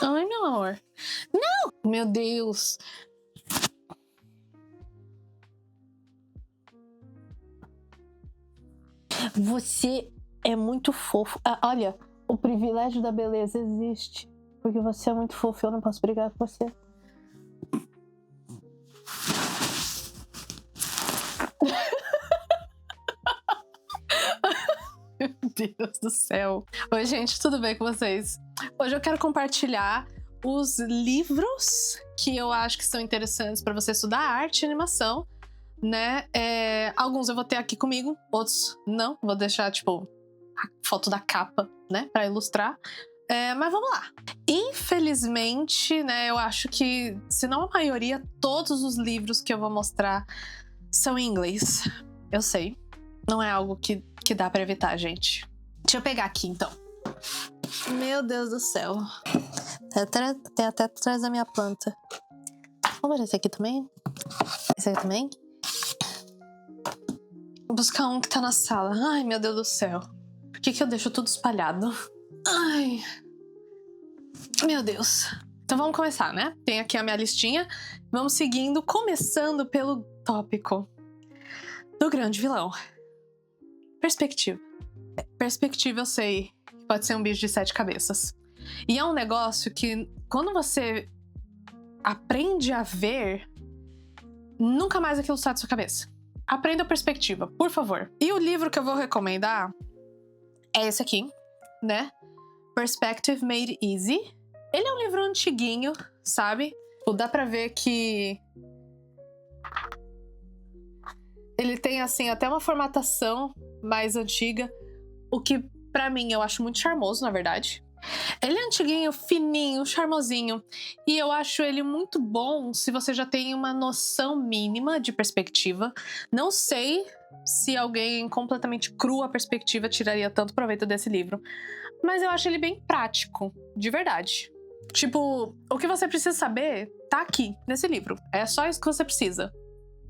Ai, meu amor. Não! Meu Deus. Você é muito fofo. Olha, o privilégio da beleza existe. Porque você é muito fofo e eu não posso brigar com você. Meu Deus do céu. Oi, gente, tudo bem com vocês? Hoje eu quero compartilhar os livros que eu acho que são interessantes para você estudar arte e animação, né? Alguns eu vou ter aqui comigo, outros não. Vou deixar, tipo, a foto da capa, né? Para ilustrar. Mas vamos lá. Infelizmente, né? Eu acho que, se não a maioria, todos os livros que eu vou mostrar são em inglês. Eu sei. Não é algo que dá pra evitar, gente. Deixa eu pegar aqui, então. Meu Deus do céu. Tem até atrás da minha planta. Vamos ver esse aqui também? Esse aqui também? Vou buscar um que tá na sala. Ai, meu Deus do céu. Por que eu deixo tudo espalhado? Ai. Meu Deus. Então vamos começar, né? Tem aqui a minha listinha. Vamos seguindo, começando pelo tópico do grande vilão. Perspectiva. Perspectiva, eu sei que pode ser um bicho de 7 cabeças. E é um negócio que, quando você aprende a ver, nunca mais aquilo sai da sua cabeça. Aprenda a perspectiva, por favor. E o livro que eu vou recomendar é esse aqui, né? Perspective Made Easy. Ele é um livro antiguinho, sabe? Dá pra ver que ele tem, assim, até uma formatação mais antiga, o que, pra mim, eu acho muito charmoso, na verdade. Ele é antiguinho, fininho, charmosinho, e eu acho ele muito bom se você já tem uma noção mínima de perspectiva. Não sei se alguém completamente cru a perspectiva tiraria tanto proveito desse livro, mas eu acho ele bem prático, de verdade. Tipo, o que você precisa saber tá aqui, nesse livro. É só isso que você precisa.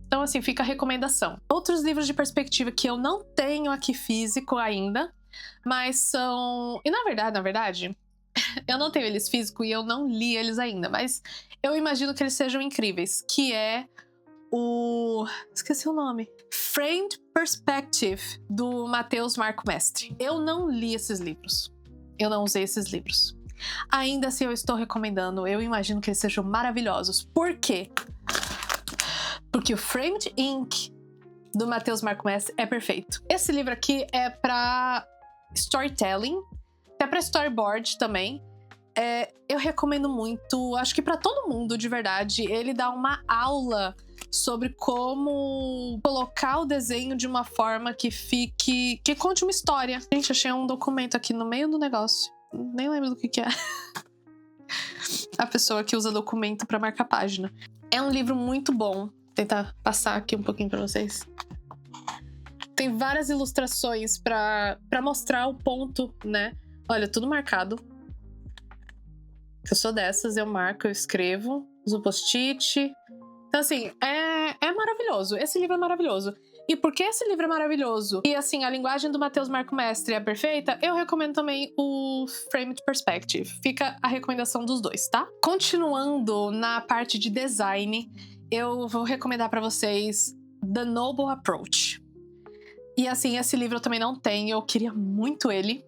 Então, assim, fica a recomendação. Outros livros de perspectiva que eu não tenho aqui físico ainda, mas são... E na verdade, eu não tenho eles físico e eu não li eles ainda, mas eu imagino que eles sejam incríveis, que é o... Esqueci o nome. Framed Perspective, do Matheus Marco Mestre. Eu não li esses livros. Eu não usei esses livros. Ainda assim, eu estou recomendando. Eu imagino que eles sejam maravilhosos. Por quê? Porque o Framed Ink do Matheus Marco Mestre é perfeito. Esse livro aqui é pra storytelling, até pra storyboard também. Eu recomendo muito, acho que pra todo mundo, de verdade. Ele dá uma aula sobre como colocar o desenho de uma forma que conte uma história. Gente, achei um documento aqui no meio do negócio. Nem lembro do que é. A pessoa que usa documento pra marcar página. É um livro muito bom. Vou tentar passar aqui um pouquinho pra vocês. Tem várias ilustrações pra mostrar o ponto, né? Olha, tudo marcado. Eu sou dessas, eu marco, eu escrevo, uso post-it. Então, assim, é maravilhoso. Esse livro é maravilhoso. E porque esse livro é maravilhoso e, assim, a linguagem do Matheus Marco Mestre é perfeita, eu recomendo também o Framed Perspective. Fica a recomendação dos dois, tá? Continuando na parte de design, eu vou recomendar pra vocês The Noble Approach. E, assim, esse livro eu também não tenho, eu queria muito ele.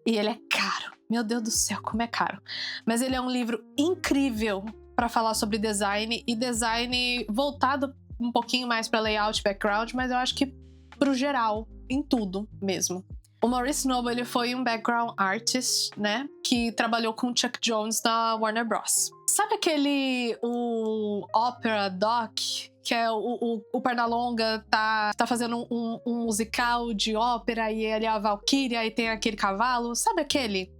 E ele é caro. Meu Deus do céu, como é caro. Mas ele é um livro incrível pra falar sobre design, e design voltado um pouquinho mais pra layout, background, mas eu acho que pro geral, em tudo mesmo. O Maurice Noble, ele foi um background artist, né, que trabalhou com Chuck Jones na Warner Bros. Sabe o Opera Doc, que é o Pernalonga tá fazendo um musical de ópera e ele é a Valkyria e tem aquele cavalo? Sabe aquele?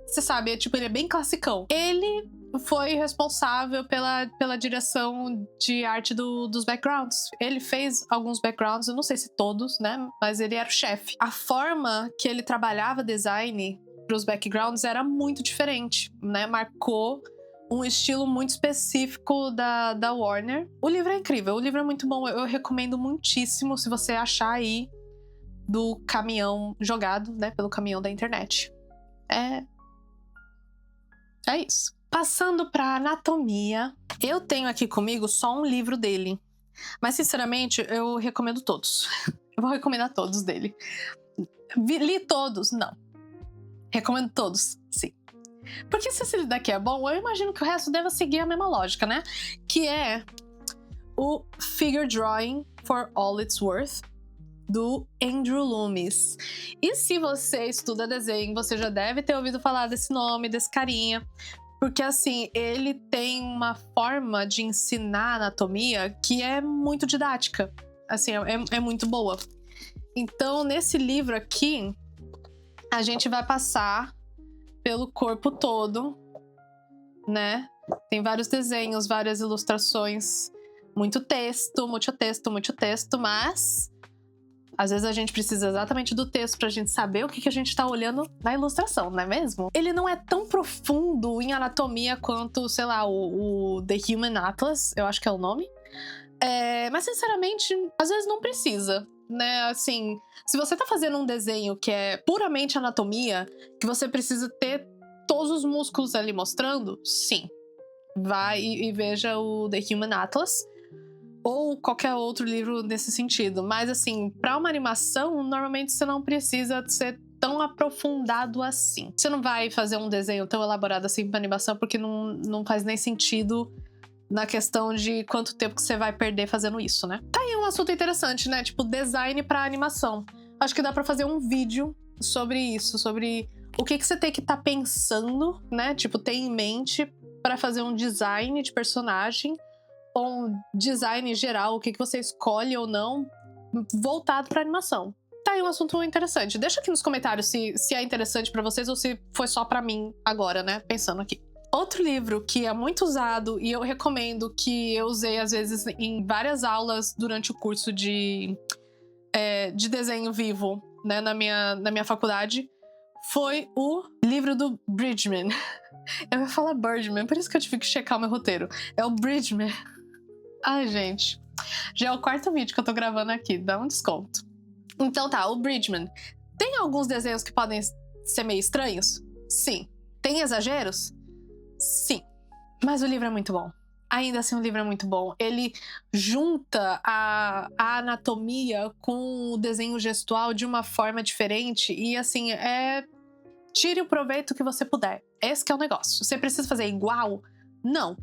Você sabe, ele é bem classicão. Ele foi responsável pela direção de arte dos backgrounds. Ele fez alguns backgrounds, eu não sei se todos, né? Mas ele era o chefe. A forma que ele trabalhava design para os backgrounds era muito diferente, né? Marcou um estilo muito específico da Warner. O livro é incrível, o livro é muito bom. Eu recomendo muitíssimo se você achar aí do caminhão jogado, né? Pelo caminhão da internet. É isso. Passando pra anatomia, eu tenho aqui comigo só um livro dele. Mas, sinceramente, eu recomendo todos. Eu vou recomendar todos dele. Li todos? Não. Recomendo todos, sim. Porque se esse daqui é bom, eu imagino que o resto deva seguir a mesma lógica, né? Que é o Figure Drawing for All It's Worth, do Andrew Loomis. E se você estuda desenho, você já deve ter ouvido falar desse nome, desse carinha. Porque, assim, ele tem uma forma de ensinar anatomia que é muito didática. Assim, é muito boa. Então, nesse livro aqui, a gente vai passar pelo corpo todo, né? Tem vários desenhos, várias ilustrações, muito texto, mas às vezes a gente precisa exatamente do texto pra gente saber o que a gente tá olhando na ilustração, não é mesmo? Ele não é tão profundo em anatomia quanto, sei lá, o The Human Atlas, eu acho que é o nome. Mas, sinceramente, às vezes não precisa, né? Assim, se você tá fazendo um desenho que é puramente anatomia, que você precisa ter todos os músculos ali mostrando, sim. Vai e veja o The Human Atlas ou qualquer outro livro nesse sentido. Mas, assim, pra uma animação, normalmente você não precisa ser tão aprofundado assim. Você não vai fazer um desenho tão elaborado assim pra animação, porque não faz nem sentido na questão de quanto tempo que você vai perder fazendo isso, né? Tá aí um assunto interessante, né? Tipo, design pra animação. Acho que dá pra fazer um vídeo sobre isso, sobre o que você tem que estar pensando, né? Tipo, ter em mente pra fazer um design de personagem ou um design geral, o que você escolhe ou não, voltado pra animação. Tá aí um assunto interessante. Deixa aqui nos comentários se é interessante pra vocês ou se foi só pra mim agora, né? Pensando aqui. Outro livro que é muito usado e eu recomendo, que eu usei às vezes em várias aulas durante o curso de desenho vivo, né, na minha faculdade, foi o livro do Bridgman. Eu ia falar Birdman, por isso que eu tive que checar o meu roteiro. É o Bridgman. Ai, gente. Já é o quarto vídeo que eu tô gravando aqui, dá um desconto. Então tá, o Bridgman. Tem alguns desenhos que podem ser meio estranhos? Sim. Tem exageros? Sim. Mas o livro é muito bom. Ainda assim, o livro é muito bom. Ele junta a anatomia com o desenho gestual de uma forma diferente e, assim, tire o proveito que você puder. Esse que é o negócio. Você precisa fazer igual? Não.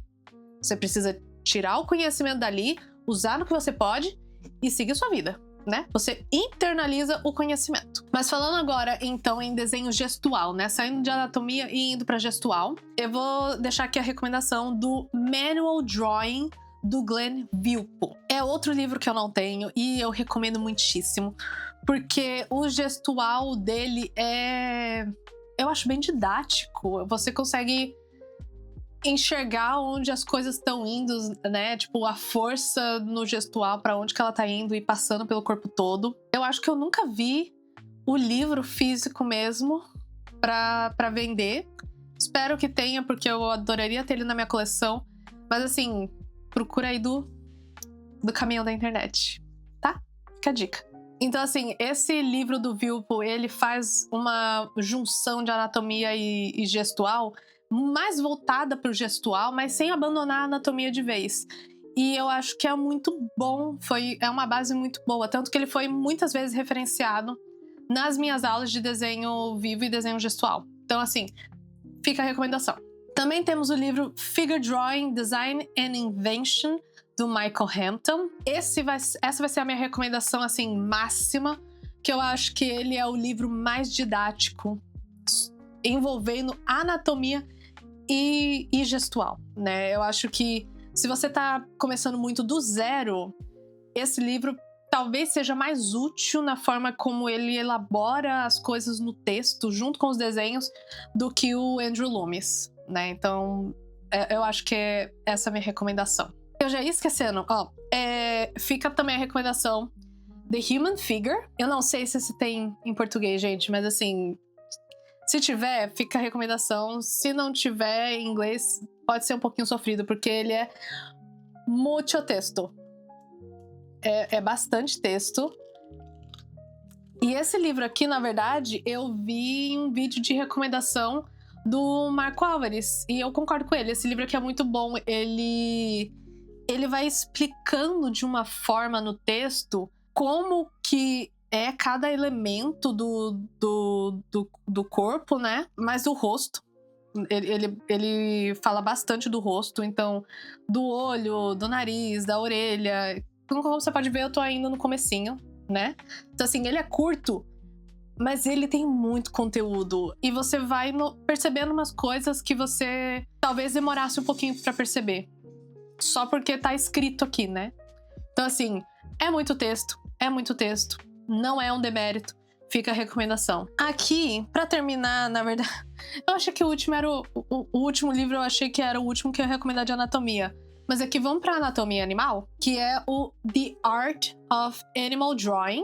Você precisa tirar o conhecimento dali, usar no que você pode e seguir sua vida, né? Você internaliza o conhecimento. Mas falando agora, então, em desenho gestual, né? Saindo de anatomia e indo pra gestual, eu vou deixar aqui a recomendação do Manual Drawing do Glenn Vilppu. É outro livro que eu não tenho e eu recomendo muitíssimo, porque o gestual dele eu acho bem didático. Você consegue enxergar onde as coisas estão indo, né? Tipo, a força no gestual, pra onde que ela tá indo e passando pelo corpo todo. Eu acho que eu nunca vi o livro físico mesmo pra vender. Espero que tenha, porque eu adoraria ter ele na minha coleção. Mas, assim, procura aí do caminhão da internet, tá? Fica a dica. Então, assim, esse livro do Vilppu, ele faz uma junção de anatomia e gestual mais voltada para o gestual, mas sem abandonar a anatomia de vez. E eu acho que é muito bom, é uma base muito boa, tanto que ele foi muitas vezes referenciado nas minhas aulas de desenho vivo e desenho gestual. Então, assim, fica a recomendação. Também temos o livro Figure Drawing, Design and Invention, do Michael Hampton. Essa vai ser a minha recomendação, assim, máxima, que eu acho que ele é o livro mais didático envolvendo anatomia e gestual, né? Eu acho que se você tá começando muito do zero, esse livro talvez seja mais útil na forma como ele elabora as coisas no texto, junto com os desenhos, do que o Andrew Loomis, né? Então, eu acho que essa é a minha recomendação. Eu já ia esquecendo, fica também a recomendação The Human Figure. Eu não sei se esse tem em português, gente, mas assim, se tiver, fica a recomendação. Se não tiver em inglês, pode ser um pouquinho sofrido, porque ele é muito texto. É bastante texto. E esse livro aqui, na verdade, eu vi um vídeo de recomendação do Marco Álvares. E eu concordo com ele, esse livro aqui é muito bom. Ele vai explicando de uma forma no texto como que é cada elemento do corpo, né? Mas do rosto. Ele fala bastante do rosto, então do olho, do nariz, da orelha. Como você pode ver, eu tô ainda no comecinho, né? Então assim, ele é curto, mas ele tem muito conteúdo. E você vai percebendo umas coisas que você talvez demorasse um pouquinho pra perceber. Só porque tá escrito aqui, né? Então assim, é muito texto. Não é um demérito. Fica a recomendação. Aqui, pra terminar, na verdade, eu achei que o último era o último livro, eu achei que era o último que eu ia recomendar de anatomia. Mas aqui vamos pra anatomia animal, que é o The Art of Animal Drawing.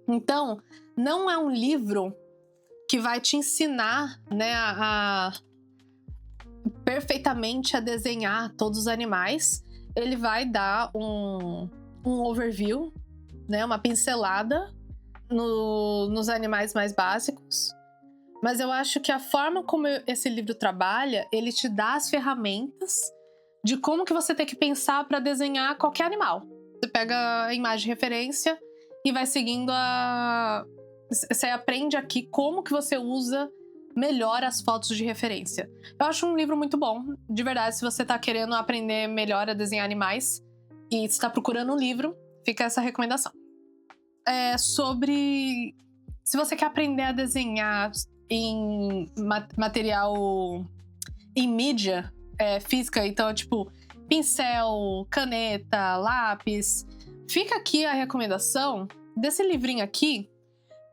Então, não é um livro que vai te ensinar, né, perfeitamente a desenhar todos os animais. Ele vai dar um overview, né, uma pincelada nos animais mais básicos. Mas eu acho que a forma como esse livro trabalha, ele te dá as ferramentas de como que você tem que pensar para desenhar qualquer animal. Você pega a imagem de referência e vai seguindo Você aprende aqui como que você usa melhor as fotos de referência. Eu acho um livro muito bom, de verdade. Se você tá querendo aprender melhor a desenhar animais e está procurando um livro, fica essa recomendação. Sobre... Se você quer aprender a desenhar em material... em mídia física, então, tipo, pincel, caneta, lápis... Fica aqui a recomendação desse livrinho aqui,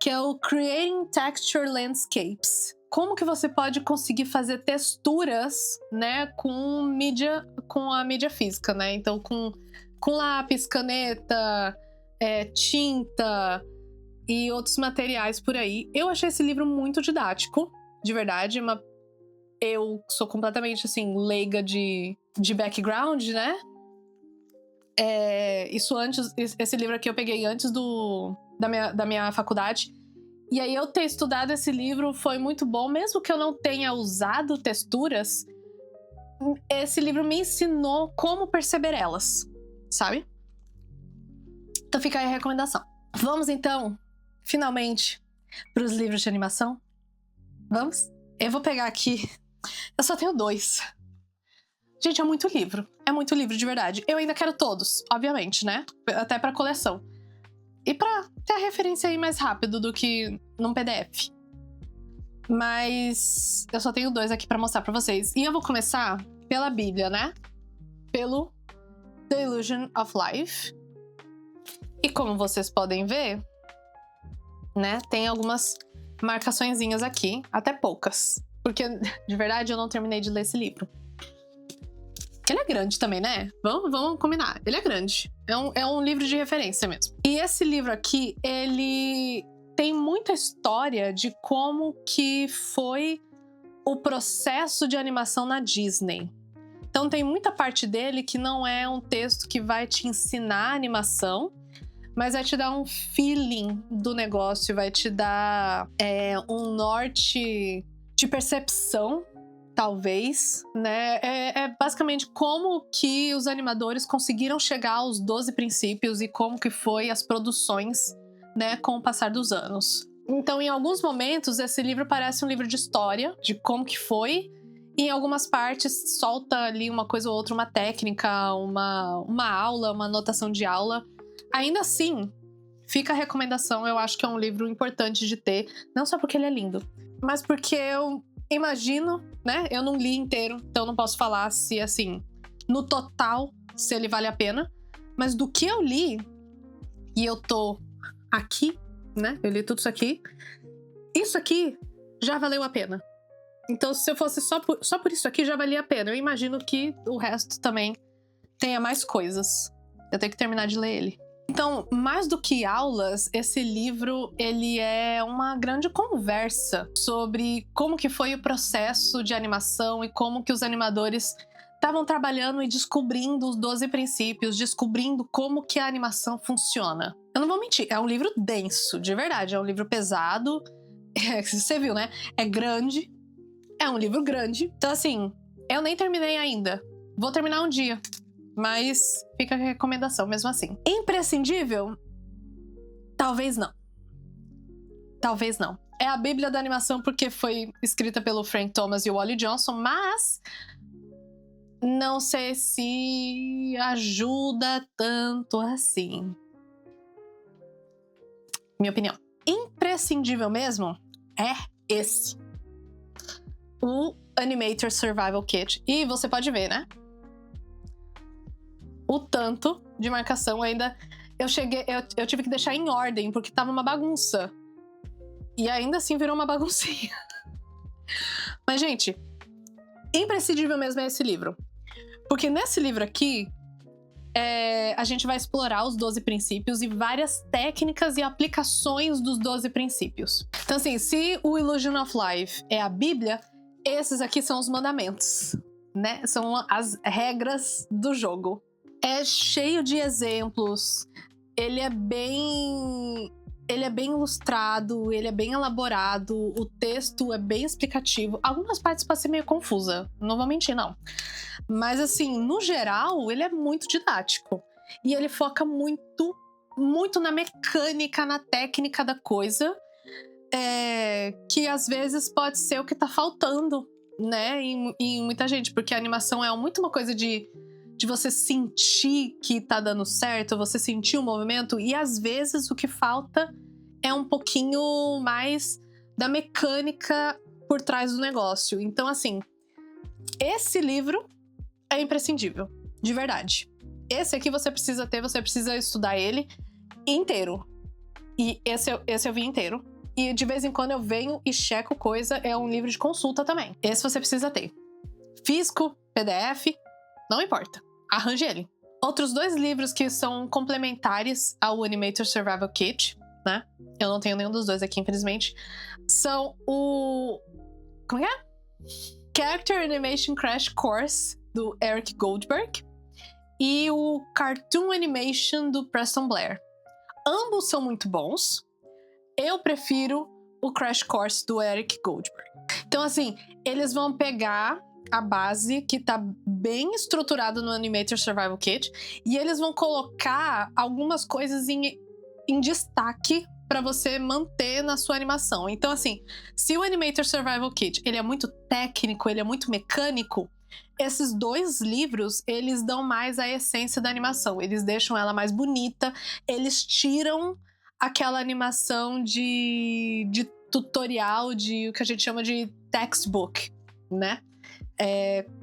que é o Creating Texture Landscapes. Como que você pode conseguir fazer texturas, né, com a mídia física, né? Então, com lápis, caneta... tinta e outros materiais por aí. Eu achei esse livro muito didático, de verdade. Eu sou completamente, assim, leiga de background, né? Esse livro aqui eu peguei antes da minha faculdade. E aí eu ter estudado esse livro foi muito bom, mesmo que eu não tenha usado texturas. Esse livro me ensinou como perceber elas, sabe? Então fica aí a recomendação. Vamos então, finalmente, para os livros de animação? Vamos? Eu vou pegar aqui. Eu só tenho 2. Gente, é muito livro de verdade. Eu ainda quero todos, obviamente, né? Até pra coleção. E pra ter a referência aí mais rápido do que num PDF. Mas eu só tenho 2 aqui pra mostrar pra vocês. E eu vou começar pela Bíblia, né? Pelo The Illusion of Life. E como vocês podem ver, né, tem algumas marcaçõezinhas aqui, até poucas. Porque, de verdade, eu não terminei de ler esse livro. Ele é grande também, né? Vamos combinar. Ele é grande. É um livro de referência mesmo. E esse livro aqui, ele tem muita história de como que foi o processo de animação na Disney. Então tem muita parte dele que não é um texto que vai te ensinar a animação, mas vai te dar um feeling do negócio, vai te dar um norte de percepção, talvez, né? É basicamente como que os animadores conseguiram chegar aos 12 princípios e como que foi as produções, né, com o passar dos anos. Então, em alguns momentos, esse livro parece um livro de história, de como que foi, e em algumas partes solta ali uma coisa ou outra, uma técnica, uma aula, uma anotação de aula. Ainda assim, fica a recomendação, eu acho que é um livro importante de ter, não só porque ele é lindo, mas porque eu imagino, né? Eu não li inteiro, então não posso falar se, assim, no total, se ele vale a pena. Mas do que eu li, e eu tô aqui, né? Eu li tudo isso aqui já valeu a pena. Então, se eu fosse só por isso aqui, já valia a pena. Eu imagino que o resto também tenha mais coisas. Eu tenho que terminar de ler ele. Então, mais do que aulas, esse livro, ele é uma grande conversa sobre como que foi o processo de animação e como que os animadores estavam trabalhando e descobrindo os 12 princípios, descobrindo como que a animação funciona. Eu não vou mentir, é um livro denso, de verdade, é um livro pesado. Você viu, né? É grande, É um livro grande. Então, assim, eu nem terminei ainda. Vou terminar um dia. Mas fica a recomendação mesmo assim. Imprescindível? Talvez não. Talvez não. É a Bíblia da animação porque foi escrita pelo Frank Thomas e o Wally Johnson, mas não sei se ajuda tanto assim. Minha opinião. Imprescindível mesmo é esse. O Animator Survival Kit. E você pode ver, né? O tanto de marcação ainda... Eu tive que deixar em ordem, porque tava uma bagunça. E ainda assim virou uma baguncinha. Mas, gente, imprescindível mesmo é esse livro. Porque nesse livro aqui, a gente vai explorar os 12 princípios e várias técnicas e aplicações dos 12 princípios. Então, assim, se o Illusion of Life é a Bíblia, esses aqui são os mandamentos, né? São as regras do jogo. É cheio de exemplos. Ele é bem ilustrado, ele é bem elaborado, o texto é bem explicativo. Algumas partes podem ser meio confusa, não vou mentir, não. Mas, assim, no geral, ele é muito didático. E ele foca muito, muito na mecânica, na técnica da coisa, que às vezes pode ser o que tá faltando, né, em muita gente. Porque a animação é muito uma coisa de você sentir que tá dando certo, você sentir o movimento, e às vezes o que falta é um pouquinho mais da mecânica por trás do negócio. Então, assim, esse livro é imprescindível, de verdade. Esse aqui você precisa ter, você precisa estudar ele inteiro. E esse eu vi inteiro. E de vez em quando eu venho e checo coisa, é um livro de consulta também. Esse você precisa ter. Físico, PDF, não importa. Arranje ele. Outros 2 livros que são complementares ao Animator Survival Kit, né? Eu não tenho nenhum dos 2 aqui, infelizmente. São o... Como é? Character Animation Crash Course, do Eric Goldberg. E o Cartoon Animation, do Preston Blair. Ambos são muito bons. Eu prefiro o Crash Course, do Eric Goldberg. Então, assim, eles vão pegar a base que tá bem estruturada no Animator Survival Kit e eles vão colocar algumas coisas em destaque para você manter na sua animação. Então, assim, se o Animator Survival Kit ele é muito técnico, ele é muito mecânico, esses 2 livros, eles dão mais a essência da animação. Eles deixam ela mais bonita, eles tiram aquela animação de tutorial, de o que a gente chama de textbook, né?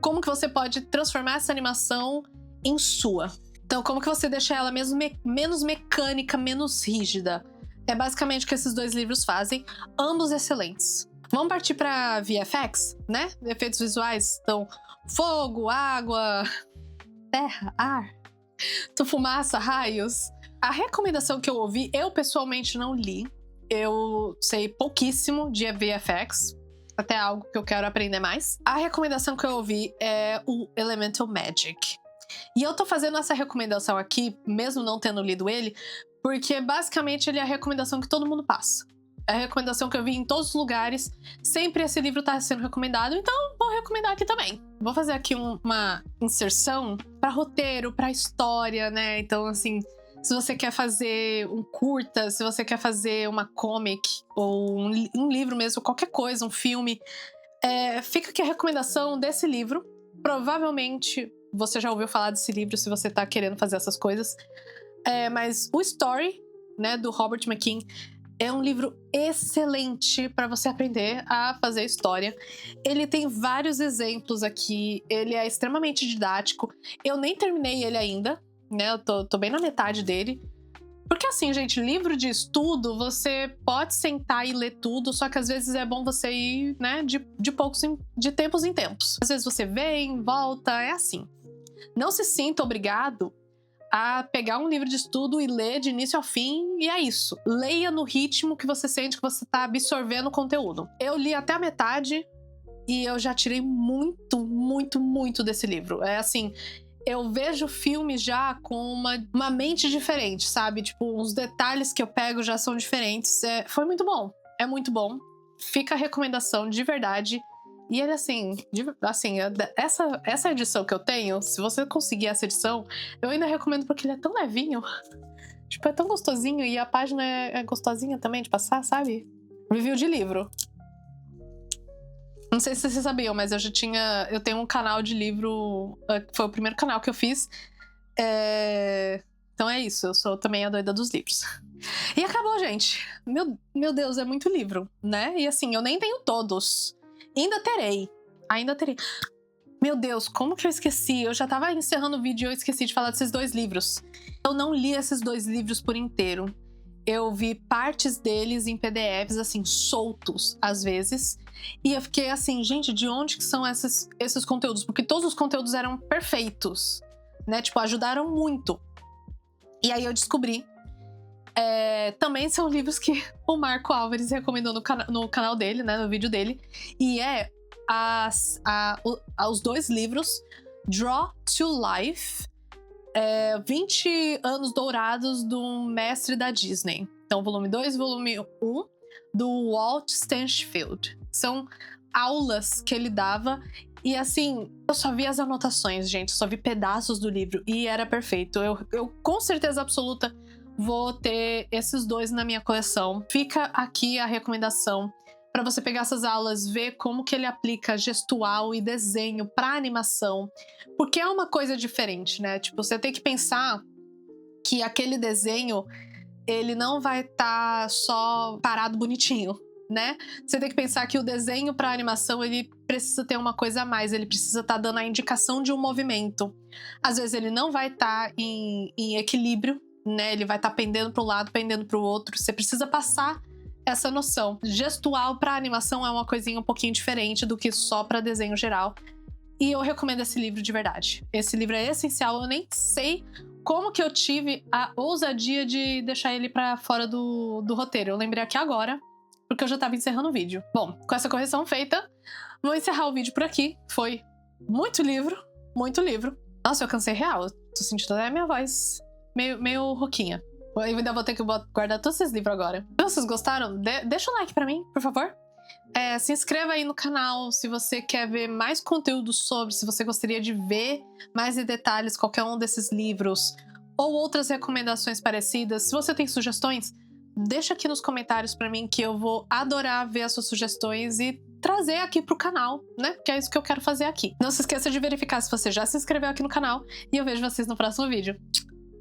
Como que você pode transformar essa animação em sua. Então, como que você deixa ela menos mecânica, menos rígida. É basicamente o que esses 2 livros fazem, ambos excelentes. Vamos partir para VFX, né? Efeitos visuais. Então, fogo, água, terra, ar, fumaça, raios. A recomendação que eu ouvi, eu pessoalmente não li. Eu sei pouquíssimo de VFX. Até algo que eu quero aprender mais. A recomendação que eu ouvi é o Elemental Magic. E eu tô fazendo essa recomendação aqui, mesmo não tendo lido ele, porque basicamente ele é a recomendação que todo mundo passa. É a recomendação que eu vi em todos os lugares. Sempre esse livro tá sendo recomendado, então vou recomendar aqui também. Vou fazer aqui uma inserção para roteiro, para história, né? Então, assim, se você quer fazer um curta, se você quer fazer uma comic, ou um livro mesmo, qualquer coisa, um filme, fica aqui a recomendação desse livro. Provavelmente você já ouviu falar desse livro se você tá querendo fazer essas coisas. Mas o Story, né, do Robert McKean, é um livro excelente para você aprender a fazer história. Ele tem vários exemplos aqui, ele é extremamente didático. Eu nem terminei ele ainda, né? Eu tô bem na metade dele. Porque assim, gente, livro de estudo, você pode sentar e ler tudo, só que às vezes é bom você ir, né, de tempos em tempos. Às vezes você vem, volta, é assim. Não se sinta obrigado a pegar um livro de estudo e ler de início ao fim, e é isso. Leia no ritmo que você sente que você tá absorvendo o conteúdo. Eu li até a metade e eu já tirei muito, muito, muito desse livro. É assim, eu vejo filmes já com uma mente diferente, sabe? Tipo, os detalhes que eu pego já são diferentes. Foi muito bom. É muito bom. Fica a recomendação de verdade. E ele, assim, essa edição que eu tenho, se você conseguir essa edição, eu ainda recomendo porque ele é tão levinho. Tipo, é tão gostosinho e a página é gostosinha também de passar, sabe? Review de livro. Não sei se vocês sabiam, mas eu tenho um canal de livro, foi o primeiro canal que eu fiz. Então é isso, eu sou também a doida dos livros. E acabou, gente. Meu Deus, é muito livro, né? E assim, eu nem tenho todos. Ainda terei. Meu Deus, como que eu esqueci? Eu já tava encerrando o vídeo e eu esqueci de falar desses 2 livros. Eu não li esses 2 livros por inteiro. Eu vi partes deles em PDFs, assim, soltos, às vezes. E eu fiquei assim, gente, de onde que são esses conteúdos? Porque todos os conteúdos eram perfeitos, né? Tipo, ajudaram muito. E aí eu descobri. Também são livros que o Marco Álvares recomendou no canal dele, né? No vídeo dele. E os 2 livros, Draw to Life, 20 anos dourados do mestre da Disney. Então, volume 2 e volume 1 do Walt Stanfield. São aulas que ele dava e, assim, eu só vi as anotações, gente. Só vi pedaços do livro e era perfeito. Eu com certeza absoluta vou ter esses 2 na minha coleção. Fica aqui a recomendação para você pegar essas aulas, ver como que ele aplica gestual e desenho para animação, porque é uma coisa diferente, né? Tipo, você tem que pensar que aquele desenho, ele não vai estar só parado bonitinho, né? Você tem que pensar que o desenho para animação, ele precisa ter uma coisa a mais, ele precisa estar dando a indicação de um movimento. Às vezes ele não vai estar em equilíbrio, né? Ele vai estar pendendo para um lado, pendendo para o outro. Você precisa passar essa noção. Gestual para animação é uma coisinha um pouquinho diferente do que só para desenho geral. E eu recomendo esse livro de verdade. Esse livro é essencial. Eu nem sei como que eu tive a ousadia de deixar ele para fora do roteiro. Eu lembrei aqui agora, porque eu já tava encerrando o vídeo. Bom, com essa correção feita, vou encerrar o vídeo por aqui. Foi muito livro, muito livro. Nossa, eu cansei real. Eu tô sentindo até a minha voz meio rouquinha. Eu ainda vou ter que guardar todos esses livros agora. Se vocês gostaram, deixa um like pra mim, por favor. Se inscreva aí no canal se você quer ver mais conteúdo sobre, se você gostaria de ver mais em detalhes qualquer um desses livros ou outras recomendações parecidas. Se você tem sugestões, deixa aqui nos comentários pra mim que eu vou adorar ver as suas sugestões e trazer aqui pro canal, né? Porque é isso que eu quero fazer aqui. Não se esqueça de verificar se você já se inscreveu aqui no canal e eu vejo vocês no próximo vídeo.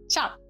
Tchau!